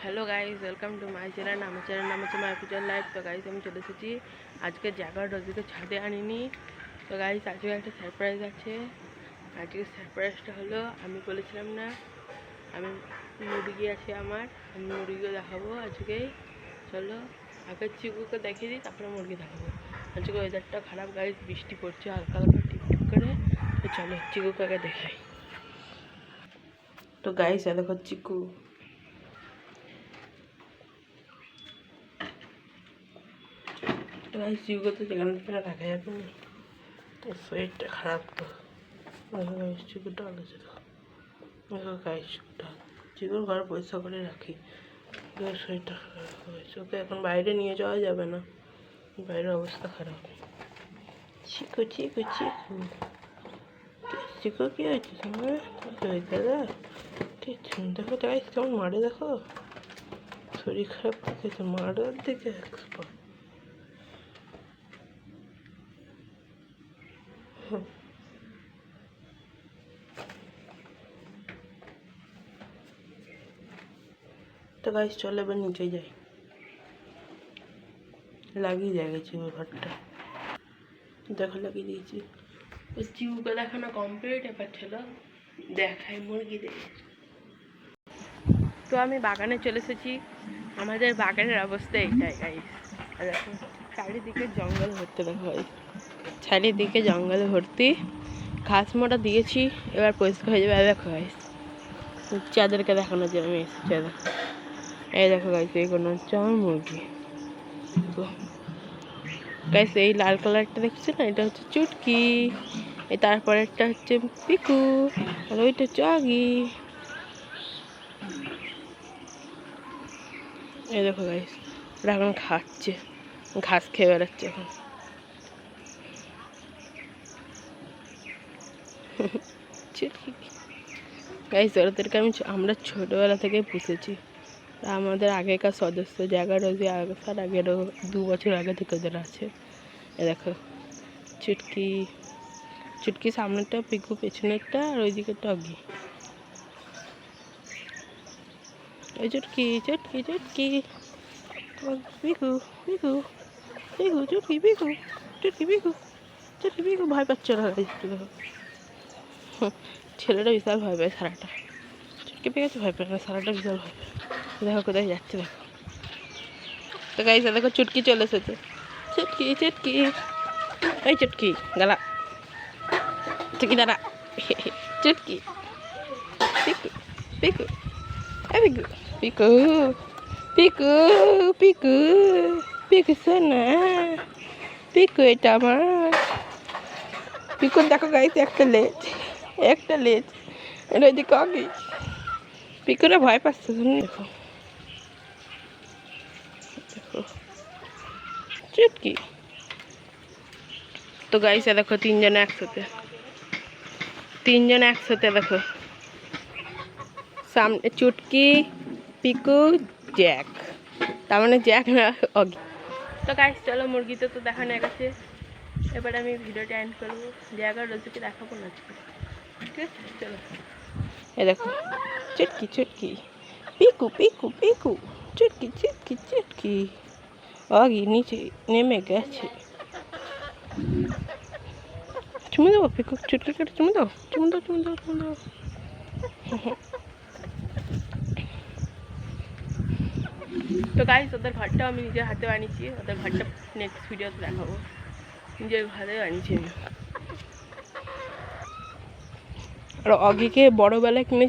Hello guys, welcome to my channel. আমার channel নাম হচ্ছে মাই ফিউচার লাইফ। তো গাইজ আমি চলে এসেছি আজকে জায়গার রোজিকে ছাদে আনিনি। তো গাইজ আজকে একটা সারপ্রাইজ আছে। আজকে সারপ্রাইজটা হলো, আমি বলেছিলাম না আমি মুরগি আছে আমার, আমি মুরগিও দেখাবো আজকেই। চলো আগে চিকুকে দেখিয়ে দিই, তারপরে মুরগি দেখাবো। আজকে ওয়েদারটা খারাপ গাইজ, বৃষ্টি পড়ছে হালকা হালকা টিপ টিপ করে। তো চলো চিকুকে আগে দেখাই। তো গাইজ দেখো চিকু, গাইস চিকুকে তো যেখানে সেখানে রাখা যাবে না, তো শরীরটা খারাপ। তো গাইস চিকুটা আলোচনা দেখো গাইস, চিকুর ঘর পরিষ্কার করে রাখি। শরীরটা খারাপ হয়েছে, ওকে এখন বাইরে নিয়ে যাওয়া যাবে না, বাইরের অবস্থা খারাপ। চিকু চিকু চিকু চিকু কী হয়েছে তোমার? কী হয়েছে দাদা? ঠিক দেখো গাইস কেমন মারে, দেখো শরীর খারাপ হয়েছে, মারার দিকে এক্সপার্ট। তো গাইস চলে এবার নিচে যাই, লাগিয়ে দিয়ে গেছি ওই ঘরটা, দেখো লাগিয়ে দিয়েছি। ওই চিউকে দেখানো কমপ্লিট, এবার চলো দেখাই মুরগিদের। তো আমি বাগানে চলে এসেছি। আমাদের বাগানের অবস্থা এইটাই গাইস। দেখো চারিদিকে জঙ্গল ভর্তি, দেখো গাইস চারিদিকে জঙ্গল ভর্তি। ঘাস মোটা দিয়েছি, এবার পরিষ্কার হয়ে যাবে। দেখো গাইস চাঁদেরকে দেখানোর জন্য আমি এসেছি। এই দেখো গাইস এইগুলো হচ্ছে আমার মুরগি। গাইস এই লাল কালারটা দেখছি না, এটা হচ্ছে চুটকি। এই তারপরেরটা হচ্ছে পিকু, আর ওইটা হচ্ছে আগি। এই দেখো গাইস ওরা এখন খাচ্ছে, ঘাস খেয়ে বেড়াচ্ছে এখন। চুটকি গাইস ওদেরকে আমরা ছোটবেলা থেকে পুষেছি, আমাদের আগেকার সদস্য। জায়গা রোজি তার আগেরও 2 বছর আগে থেকে ওদের আছে। এ দেখো চুটকি, চুটকি সামনেরটা, পিকু পেছনেরটা, আর ওইদিকে টগি। ওই চুটকি চুটকি চুটকি পিকু পিকু পিকু চুটকি পিকু চুটকি পিকু চুটকি পিকু। ভয় পাচ্ছ না? দেখো ছেলেটা বিশাল ভয় পায়, সারাটা চুটকি পেয়েছে ভয় পায় না, সারাটা বিশাল ভয় পায়। দেখো কোথায় যাচ্ছে দেখো। তো গাইস দেখো চুটকি চলে এসেছে, চুটকি চুটকি এই চুটকি গালা চুটকি দাঁড়া চুটকি পিকু পিকু পিকু পিকু পিকু পিকু পিকু সোনা পিকু, এটা আমার পিকু। দেখো গাইস একটা লেজ, একটা লেজ, এটা ওইদিকে আগে। পিকুরা ভয় পাচ্ছে, দেখো দেখো চুটকি। তো গাইস দেখো তিনজনে একসাথে দেখো, সামনে চুটকি পিকু জ্যাক, তার মানে জ্যাক না অগি। তো গাইস চলো মুরগিতে তো দেখানো গেছে, এবার আমি ভিডিওটা এন্ড করবো। জায়গার রোজিকে দেখাবো না, ঠিক আছে? চলো এই দেখো চুটকি চুটকি পিকু পিকু পিকু চুটকি চুটকি চুটকি। অগি নিচে নেমে গেছে, চুমু দেবো পিকু, চুটকি কেটে চুমু দাও, চুমু দাও, চুমু দাও, চুমু দাও। তো গাইস ওদের ঘরটাও আমি নিজের হাতে বানিয়েছি, ওদের ঘরটা নেক্সট ভিডিওতে দেখাবো। নিজের ঘরে বানিয়েছি আমি। আর অগিকে বড়োবেলায় কিনে